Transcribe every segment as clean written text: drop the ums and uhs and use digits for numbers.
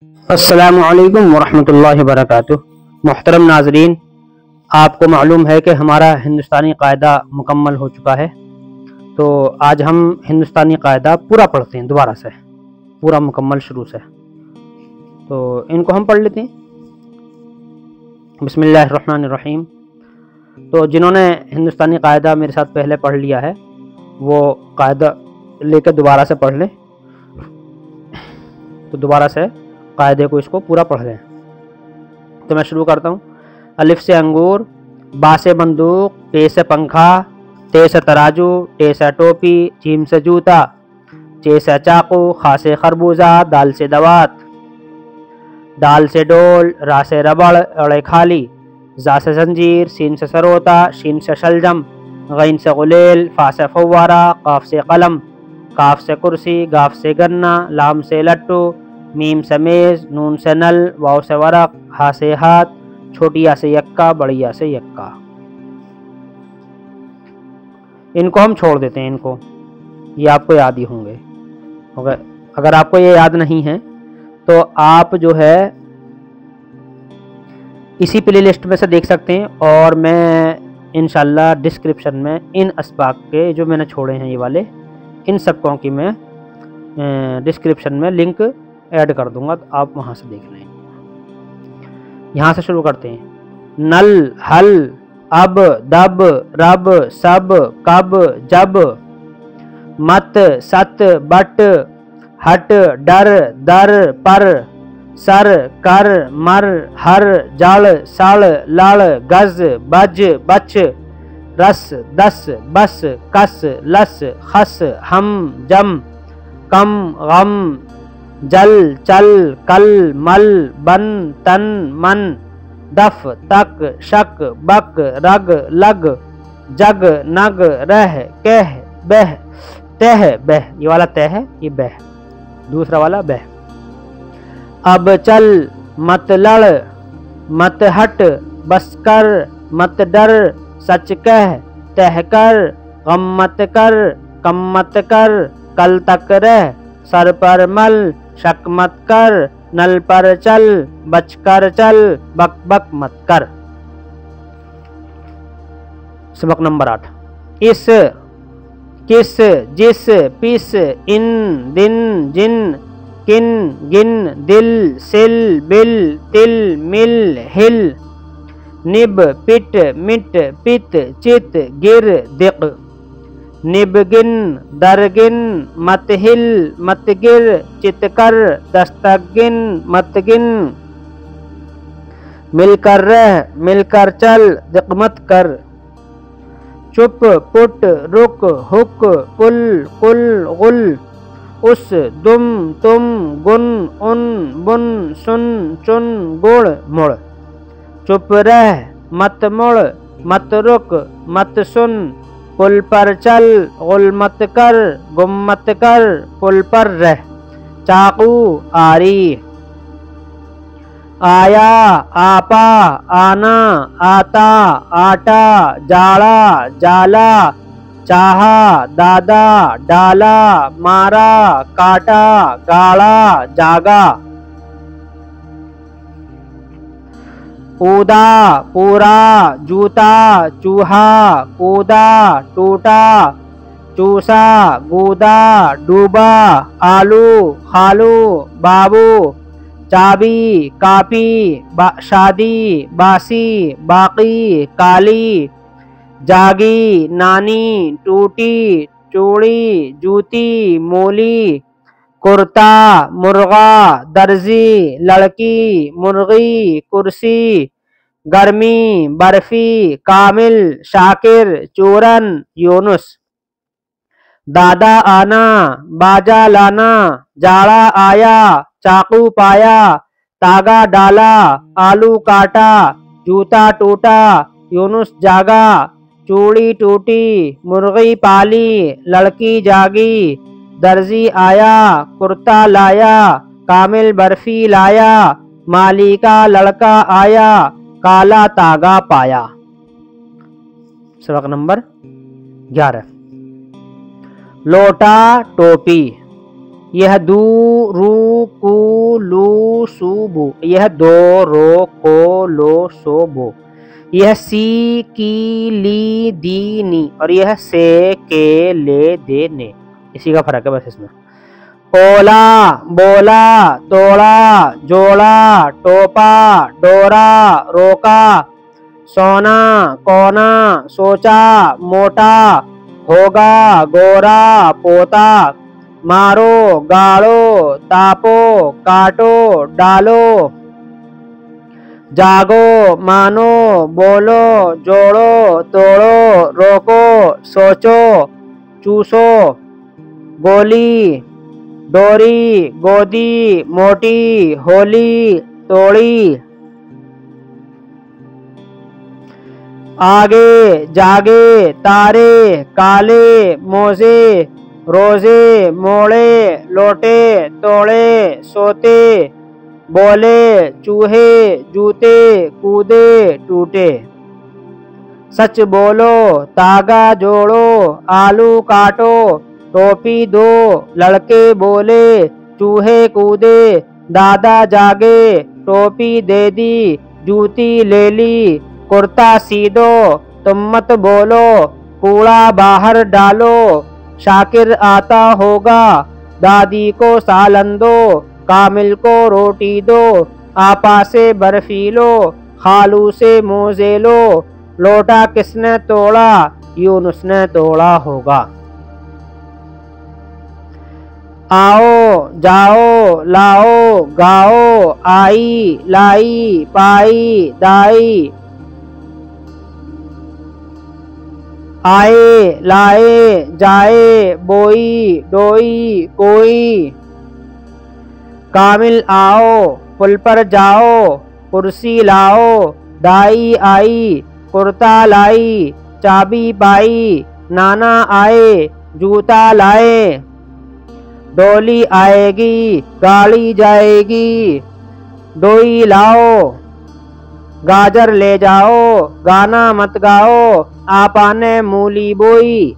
السلام علیکم ورحمۃ اللہ وبرکاتہ۔ محترم ناظرین، آپ کو معلوم ہے کہ ہمارا ہندوستانی قاعدہ مکمل ہو چکا ہے، تو آج ہم ہندوستانی قاعدہ پورا پڑھتے ہیں، دوبارہ سے پورا مکمل شروع سے۔ تو ان کو ہم پڑھ لیتے ہیں۔ بسم اللہ الرحمن الرحیم۔ تو جنہوں نے ہندوستانی قاعدہ میرے ساتھ پہلے پڑھ لیا ہے وہ قاعدہ لے کے دوبارہ سے پڑھ لیں، تو دوبارہ سے قاعدے کو اس کو پورا پڑھ لیں۔ تو میں شروع کرتا ہوں۔ الف سے انگور، با سے بندوق، پے سے پنکھا، تے سے تراجو، ٹے سے ٹوپی، جیم سے جوتا، چے سے چاقو، خا سے خربوزہ، دال سے دوات، ڈال سے ڈول، را سے ربڑ، اڑے کھالی، زا سے زنجیر، سین سے سروتا، شین سے شلجم، غین سے غلیل، فا سے فوارہ، قاف سے قلم، کاف سے کرسی، گاف سے گنا، لام سے لٹو، میم سے میز، نون سے نل، واو سے ورق، ہا سے ہاتھ، چھوٹی یا سے یکا، بڑی یا سے یکا۔ ان کو ہم چھوڑ دیتے ہیں، ان کو یہ آپ کو یاد ہی ہوں گے۔ اگر آپ کو یہ یاد نہیں ہے تو آپ جو ہے اسی پلے لسٹ میں سے دیکھ سکتے ہیں، اور میں انشاءاللہ ڈسکرپشن میں ان اسباق کے جو میں نے چھوڑے ہیں یہ والے، ان سبقوں کی میں ڈسکرپشن میں لنک ایڈ کر دوں گا، تو آپ وہاں سے دیکھ لیں۔ یہاں سے شروع کرتے ہیں۔ نل، حل، اب، دب، رب، سب، کب، جب، مت، ست، بٹ، ہٹ، ڈر، در، پر، سر، کر، مر، ہر، جڑ، سڑ، لڑ، گز، بج، بچ، رس، دس، بس، کس، لس، خس، ہم، جم، کم، غم، جل، چل، کل، مل، بن، تن، من، دف، تک، شک، بک، رگ، لگ، جگ، نگ، رہ، کہہ، بہ، تہ، بہ، یہ والا تہ ہے، یہ بہ، دوسرا والا بہ۔ اب چل، مت لڑ، مت ہٹ، بس کر، مت ڈر، سچ کہہ، تہ کر، غم مت کر، کم مت کر، کل تک رہ، سر پر مل، شک مت کر، نل پر چل، بچ کر چل، بک بک مت کر۔ سبق نمبر 8۔ اس، کس، جس، پس، ان، دن، جن، کن، گن، دل، سل، بل، تل، مل، ہل، نب، پٹ، مٹ، پت، چت، گر، دق، نب گن، در گن، مت ہل، مت گر، چت کر، دستک گن، مت گن، مل کر رہ، مل کر چل، دق مت کر، چپ، پٹ، رک، حک، پل، قل، غل، اس، دم، تم، گن، ان، بن، سن، چن، گڑ، مڑ، چپ رہ، مت مڑ، مت رک، مت سن، پل پر چل، غل مت کر، گم مت کر، پل پر رہ، چاقو، آری، آیا، آپا، آنا، آتا، آٹا، جاڑا، جالا، چاہا، دادا، ڈالا، مارا، کاٹا، گاڑا، جاگا، اودا، پورا، جوتا، چوہا، کودا، ٹوٹا، چوسا، گودا، ڈوبا، آلو، خالو، بابو، چابی، کاپی، شادی، باسی، باقی، کالی، جاگی، نانی، ٹوٹی، چوڑی، جوتی، مولی، کرتا، مرغا، درزی، لڑکی، مرغی، کرسی، گرمی، برفی، کامل، شاکر، چورن، یونس، دادا آنا، باجا لانا، جاڑا آیا، چاقو پایا، تاگا ڈالا، آلو کاٹا، جوتا ٹوٹا، یونس جاگا، چوڑی ٹوٹی، مرغی پالی، لڑکی جاگی، درزی آیا، کرتا لایا، کامل برفی لایا، مالی کا لڑکا آیا، کالا تاگا پایا۔ سبق نمبر 11۔ لوٹا، ٹوپی، یہ ہے دو رو کو لو سو بو، یہ ہے دو رو کو لو سو بو، یہ ہے سی کی لی دی نی، اور یہ ہے سے کے لے دے نے، اسی کا فرق ہے بس اس میں۔ اولا بولا توڑا جوڑا ٹوپا ڈورا روکا، سونا کونا سوچا موٹا، ہوگا گورا پوتا، مارو گاڑو تاپو کاٹو ڈالو، جاگو مانو بولو جوڑو توڑو روکو سوچو چوسو، گولی ڈوری گودی موٹی ہولی توڑی، آگے جاگے تارے کالے موزے روزے موڑے لوٹے توڑے سوتے، بولے چوہے جوتے کودے ٹوٹے، سچ بولو تاگا جوڑو آلو کاٹو، ٹوپی دو لڑکے بولے چوہے کودے، دادا جاگے ٹوپی دے دی جوتی لے لی، کرتا سیدو تم مت بولو کوڑا باہر ڈالو، شاکر آتا ہوگا دادی کو سالن دو، کامل کو روٹی دو، آپا سے برفی لو خالو سے موزے لو، لوٹا کس نے توڑا یونس نے توڑا ہوگا، آؤ جاؤ لاؤ گاؤ آئی لائی پائی دائی، آئے لائے جائے بوئی ڈوئی کوئی، کامل آؤ پل پر جاؤ کرسی لاؤ، دائی آئی کرتا لائی چابی پائی، نانا آئے جوتا لائے، ڈولی آئے گی گاڑی جائے گی، ڈوئی لاؤ گاجر لے جاؤ گانا مت گاؤ، آپا نے مولی بوئی،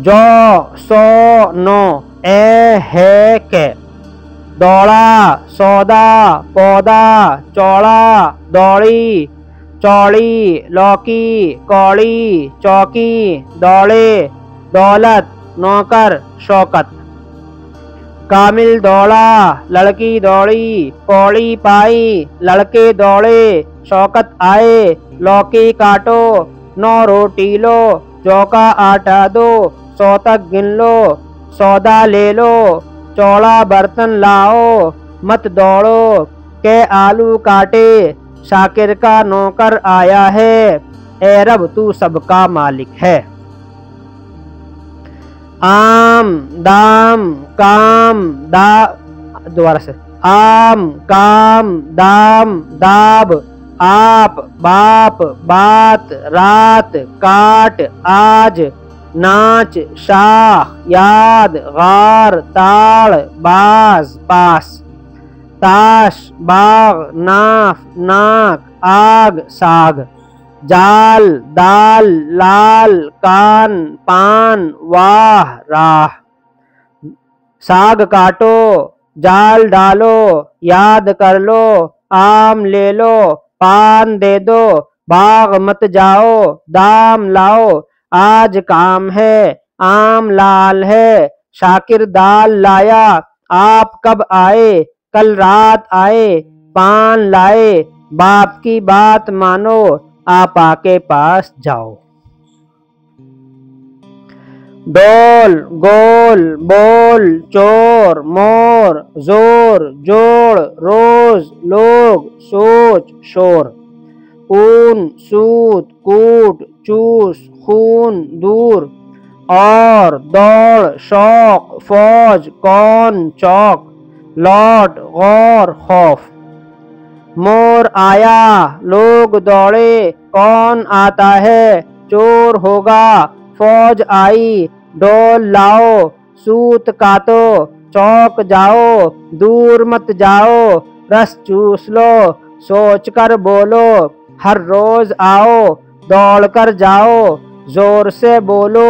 جو سو نو اے ہے کہ، دوڑا سودا پودا چوڑا دوڑی چوڑی لوکی کوڑی چوکی، دوڑے دولت نوکر شوکت، کامل دوڑا لڑکی دوڑی کوڑی پائی، لڑکے دوڑے شوکت آئے، لوکی کاٹو نو روٹی لو، جو کا آٹا دو سو تک گن لو، سودا لے لو چوڑا برتن لاؤ، مت دوڑو کہ آلو کاٹے، شاکر کا نوکر آیا ہے، اے رب تو سب کا مالک ہے، آم دام کام دا دوبارہ سے، آم کام دام داب، آپ باپ بات رات کاٹ آج، ناچ شاخ یاد غار تاڑ باز پاس، تاش باغ ناف ناک آگ ساگ، جال دال لال کان پان واہ راہ، ساگ کاٹو جال ڈالو یاد کر لو، آم لے لو پان دے دو، باغ مت جاؤ دام لاؤ، آج کام ہے آم لال ہے، شاکر دال لایا، آپ کب آئے کل رات آئے، پان لائے باپ کی بات مانو، آپا کے پاس جاؤ، ڈول گول بول چور مور زور جوڑ روز لوگ سوچ شور، اون سوت کوٹ چوس خون دور، اور دوڑ شوق فوج کون چوک، لوٹ غور خوف، مور آیا لوگ دوڑے کون آتا ہے، چور ہوگا فوج آئی، ڈول لاؤ سوت کاتو چوک جاؤ، دور مت جاؤ رس چوس لو، سوچ کر بولو ہر روز آؤ، دوڑ کر جاؤ زور سے بولو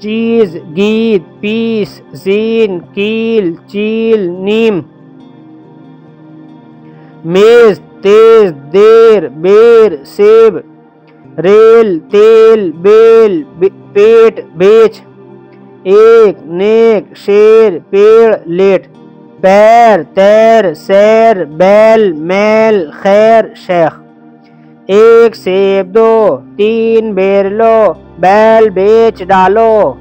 چیز گید پیس زین کیل چیل نیم میز تیز دیر بیر سیب ریل تیل بیل پیٹ بیچ ایک نیک شیر پیڑ لیٹ پیر تیر سیر بیل میل خیر شیخ ایک سیب دو تین بیر لو بیل بیچ ڈالو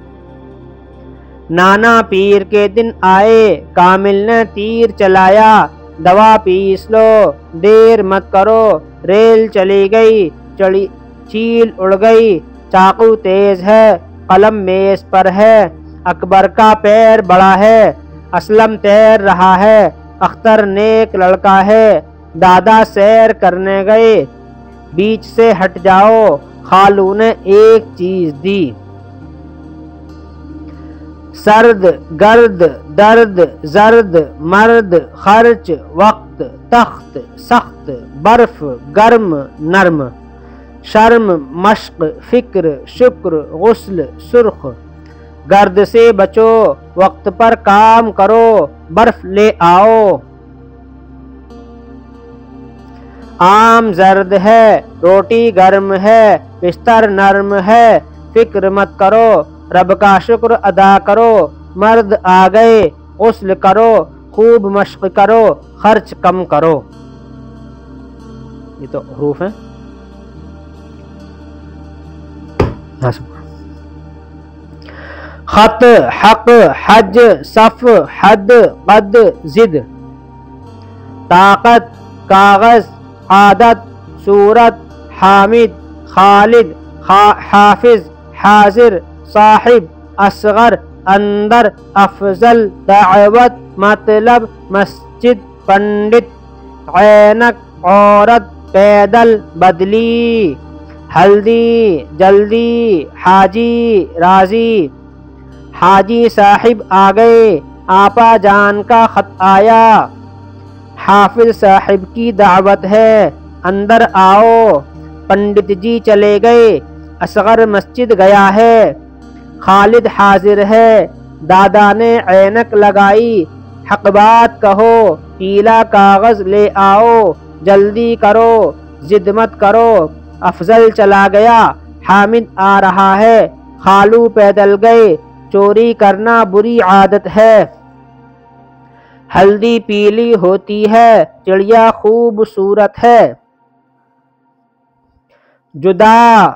نانا پیر کے دن آئے کامل نے تیر چلایا دوا پیس لو دیر مت کرو ریل چلی گئی چیل اڑ گئی چاقو تیز ہے قلم میز پر ہے اکبر کا پیر بڑا ہے اسلم تیر رہا ہے اختر نیک لڑکا ہے دادا سیر کرنے گئے بیچ سے ہٹ جاؤ خالو نے ایک چیز دی سرد گرد درد زرد مرد خرچ وقت تخت سخت برف گرم نرم شرم مشق فکر شکر غسل سرخ گرد سے بچو وقت پر کام کرو برف لے آؤ آم زرد ہے روٹی گرم ہے بستر نرم ہے فکر مت کرو رب کا شکر ادا کرو مرد آ گئے غسل کرو خوب مشق کرو خرچ کم کرو یہ تو حروف ہیں خط حق حج صف حد قد زد طاقت کاغذ عادت صورت حامد خالد حافظ حاضر صاحب اصغر اندر افضل دعوت مطلب مسجد پنڈت عینک عورت پیدل بدلی ہلدی جلدی حاجی راضی حاجی صاحب آ گئے آپا جان کا خط آیا حافظ صاحب کی دعوت ہے اندر آؤ پنڈت جی چلے گئے اصغر مسجد گیا ہے خالد حاضر ہے دادا نے عینک لگائی حق بات کہو پیلا کاغذ لے آؤ جلدی کرو ضد مت کرو افضل چلا گیا حامد آ رہا ہے خالو پیدل گئے چوری کرنا بری عادت ہے ہلدی پیلی ہوتی ہے چڑیا خوبصورت ہے جدا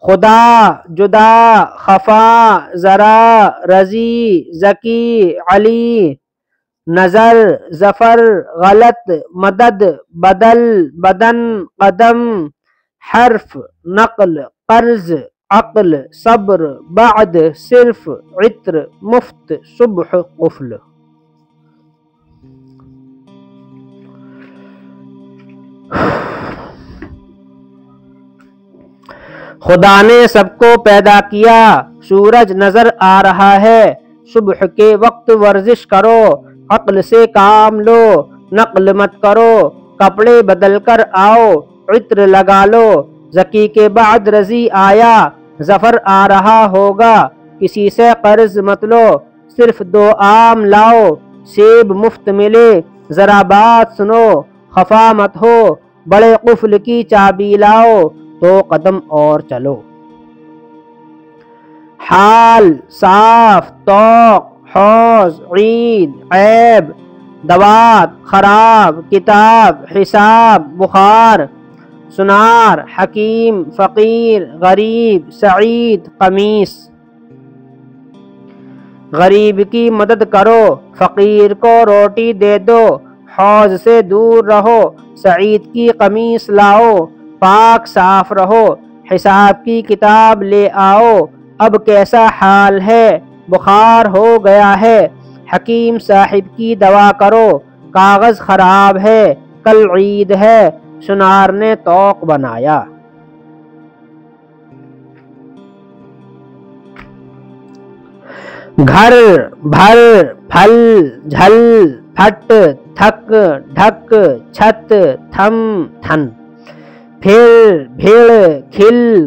خدا جدا خفا ذرا رضی ذکی علی نظر ظفر غلط مدد بدل بدن قدم حرف نقل قرض عقل صبر بعد صرف عطر مفت صبح قفل خدا نے سب کو پیدا کیا سورج نظر آ رہا ہے صبح کے وقت ورزش کرو عقل سے کام لو نقل مت کرو کپڑے بدل کر آؤ عطر لگا لو ذکی کے بعد رضی آیا ظفر آ رہا ہوگا کسی سے قرض مت لو صرف 2 آم لاؤ سیب مفت ملے ذرا بات سنو خفا مت ہو بڑے قفل کی چابی لاؤ 2 قدم اور چلو حال صاف توق حوض عید عیب دوات خراب کتاب حساب بخار سنار حکیم فقیر غریب سعید قمیص غریب کی مدد کرو فقیر کو روٹی دے دو حوض سے دور رہو سعید کی قمیص لاؤ پاک صاف رہو حساب کی کتاب لے آؤ اب کیسا حال ہے بخار ہو گیا ہے حکیم صاحب کی دوا کرو کاغذ خراب ہے کل عید ہے سنار نے توق بنایا گھر بھر پھل جھل پھٹ تھک ڈھک چھت تھم تھن پھر بھیڑ کھل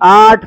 8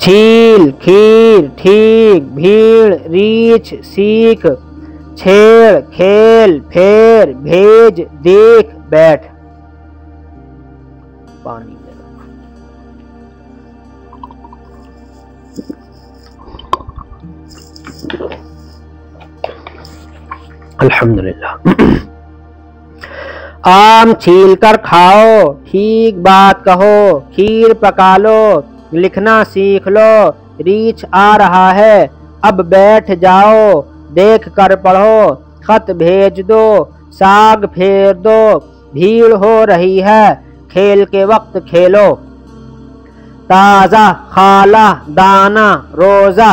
چھیل کھیر ٹھیک بھیڑ ریچھ سیکھ چھیڑ کھیل پھیر بھیج دیکھ بیٹھ. پانی الحمدللہ. آم چھیل کر کھاؤ ٹھیک بات کہو کھیر پکا لو لکھنا سیکھ لو ریچھ آ رہا ہے اب بیٹھ جاؤ دیکھ کر پڑھو خط بھیج دو ساگ پھیر دو بھیڑ ہو رہی ہے کھیل کے وقت کھیلو. تازہ خالہ دانہ روزہ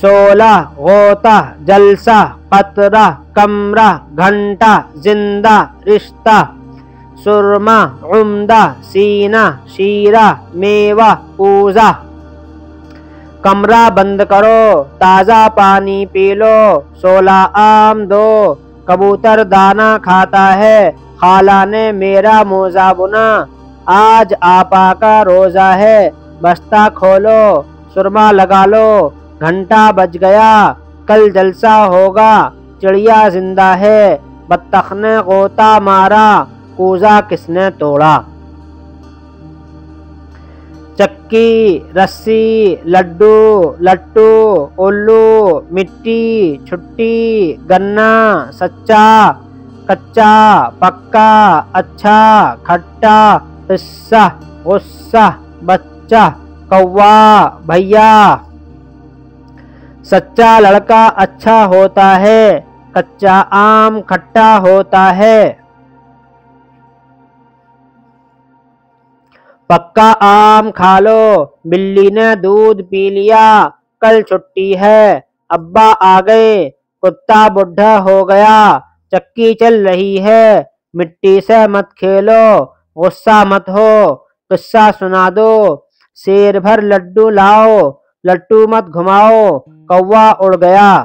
سولہ غوطہ جلسہ قطرہ کمرہ گھنٹہ زندہ رشتہ سرما عمدہ سینہ شیرہ میوہ پوزہ. کمرہ بند کرو تازہ پانی پی لو 16 آم دو کبوتر دانہ کھاتا ہے خالہ نے میرا موزہ بنا آج آپا کا روزہ ہے بستہ کھولو سرما لگا لو گھنٹہ بج گیا کل جلسہ ہوگا چڑیا زندہ ہے بطخ نے غوطہ مارا کوزہ کس نے توڑا. چکی رسی لڈو لٹو الو مٹی چھٹی گنا سچا کچا پکا اچھا کھٹا قصہ غصہ بچہ کوا بھیا. سچا لڑکا اچھا ہوتا ہے کچا آم کھٹا ہوتا ہے پکا آم کھا لو بلی نے دودھ پی لیا کل چھٹی ہے ابا آ گئے کتا بڈھا ہو گیا چکی چل رہی ہے مٹی سے مت کھیلو غصہ مت ہو قصہ سنا دو شیر بھر لڈو لاؤ لٹو مت گھماؤ کوا اڑ گیا.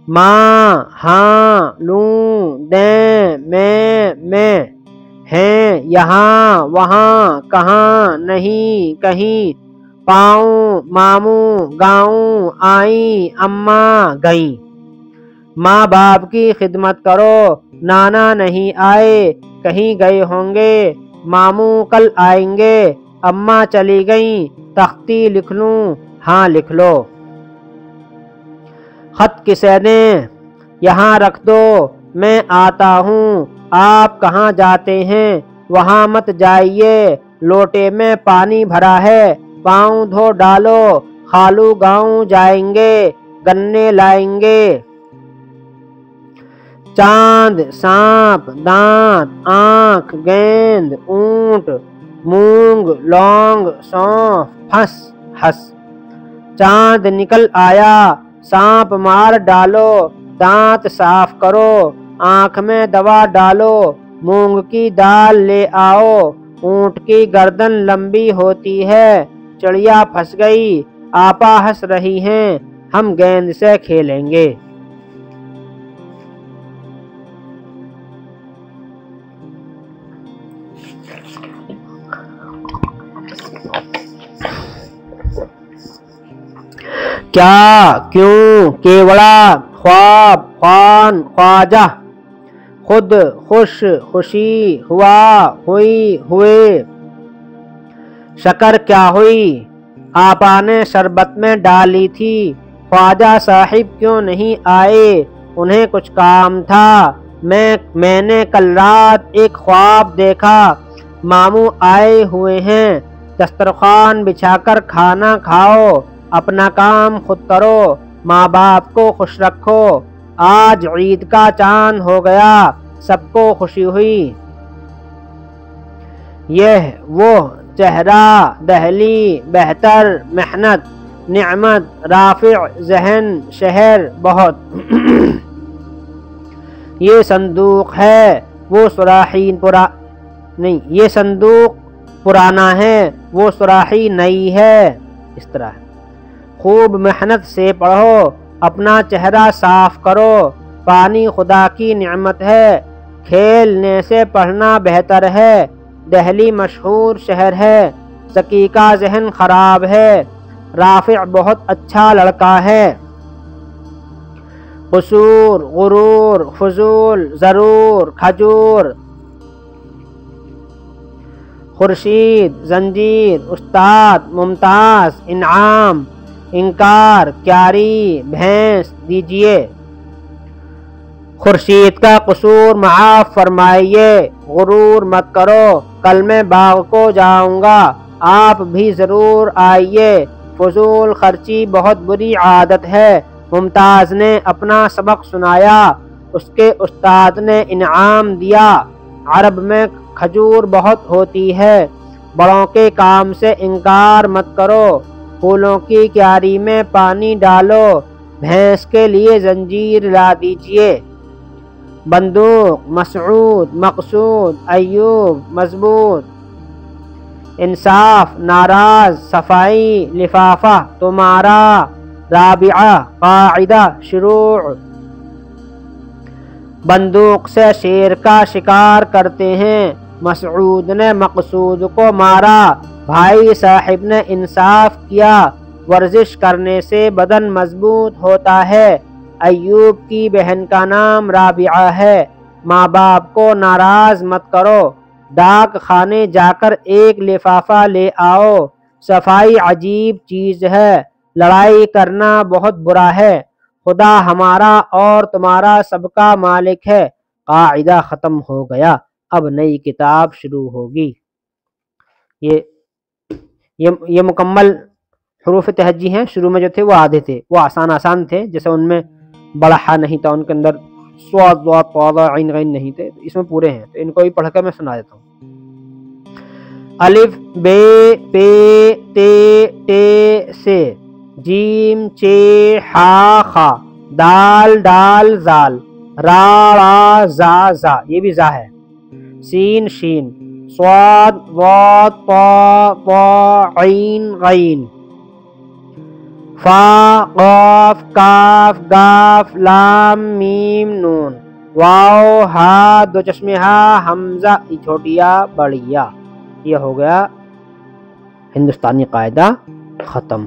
ماں ہاں لوں دیں میں ہیں یہاں وہاں کہاں نہیں کہیں پاؤں ماموں گاؤں آئیں اماں گئیں. ماں باپ کی خدمت کرو نانا نہیں آئے کہیں گئے ہوں گے ماموں کل آئیں گے اماں چلی گئیں تختی لکھ لوں ہاں لکھ لو. خط کسے دیں یہاں رکھ دو میں آتا ہوں آپ کہاں جاتے ہیں وہاں مت جائیے لوٹے میں پانی بھرا ہے پاؤں دھو ڈالو خالو گاؤں جائیں گے گنے لائیں گے. چاند سانپ دانت آنکھ گیند اونٹ مونگ لونگ سونف پھنس ہنس. چاند نکل آیا سانپ مار ڈالو دانت صاف کرو آنکھ میں دوا ڈالو مونگ کی دال لے آؤ اونٹ کی گردن لمبی ہوتی ہے چڑیا پھنس گئی آپا ہنس رہی ہیں ہم گیند سے کھیلیں گے. کیا کیوں کیوڑا خواب خوان خواجہ خود خوش خوشی ہوا ہوئی ہوئے. شکر کیا ہوئی آپا نے شربت میں ڈالی تھی خواجہ صاحب کیوں نہیں آئے انہیں کچھ کام تھا. میں نے کل رات ایک خواب دیکھا ماموں آئے ہوئے ہیں دسترخوان بچھا کر کھانا کھاؤ اپنا کام خود کرو ماں باپ کو خوش رکھو آج عید کا چاند ہو گیا سب کو خوشی ہوئی. یہ وہ چہرہ دہلی بہتر محنت نعمت رافع ذہن شہر بہت. یہ صندوق ہے وہ سراحی یہ صندوق پرانا ہے وہ سراحی نئی ہے. اس طرح خوب محنت سے پڑھو اپنا چہرہ صاف کرو پانی خدا کی نعمت ہے کھیلنے سے پڑھنا بہتر ہے دہلی مشہور شہر ہے ذکی کا ذہن خراب ہے، رافع بہت اچھا لڑکا ہے۔ قصور، غرور، فضول، ضرور، کھجور، خورشید، زنجیر، استاد، ممتاز، انعام، انکار، کیاری، بھینس، دیجیے۔ خورشید کا قصور معاف فرمائیے، غرور مت کرو، کل میں باغ کو جاؤں گا، آپ بھی ضرور آئیے۔ فضول خرچی بہت بری عادت ہے، ممتاز نے اپنا سبق سنایا، اس کے استاد نے انعام دیا۔ عرب میں کھجور بہت ہوتی ہے، بڑوں کے کام سے انکار مت کرو، پھولوں کی کیاری میں پانی ڈالو، بھینس کے لیے زنجیر لا دیجیے۔ بندوق، مسعود، مقصود، ایوب، مضبوط، انصاف، ناراض، صفائی، لفافہ، تمہارا، رابعہ، قاعدہ، شروع۔ بندوق سے شیر کا شکار کرتے ہیں، مسعود نے مقصود کو مارا، بھائی صاحب نے انصاف کیا، ورزش کرنے سے بدن مضبوط ہوتا ہے۔ ایوب کی بہن کا نام رابعہ ہے، ماں باپ کو ناراض مت کرو، ڈاک خانے جا کر ایک لفافہ لے آؤ، صفائی عجیب چیز ہے، لڑائی کرنا بہت برا ہے، خدا ہمارا اور تمہارا سب کا مالک ہے۔ قاعدہ ختم ہو گیا، اب نئی کتاب شروع ہوگی۔ یہ مکمل حروف تہجی ہیں، شروع میں جو تھے وہ آدھے تھے، وہ آسان تھے، جیسے ان میں بڑا ہا نہیں تھا، ان کے اندر صاد ضاد طا عین غین نہیں تھے، اس میں پورے ہیں، تو ان کو بھی پڑھ کر میں سنا دیتا ہوں۔ الف بے پے تے ٹے سے، جیم چے ہا خا، دال ڈال زال، را را زا زا، یہ بھی زا ہے، سین شین، صاد ضاد طا طا عین غین، فا قاف کاف گاف لام میم نون، واو ہا دو چشمے ہا، حمزہ چھوٹیا بڑیا۔ یہ ہو گیا ہندوستانی قاعدہ ختم۔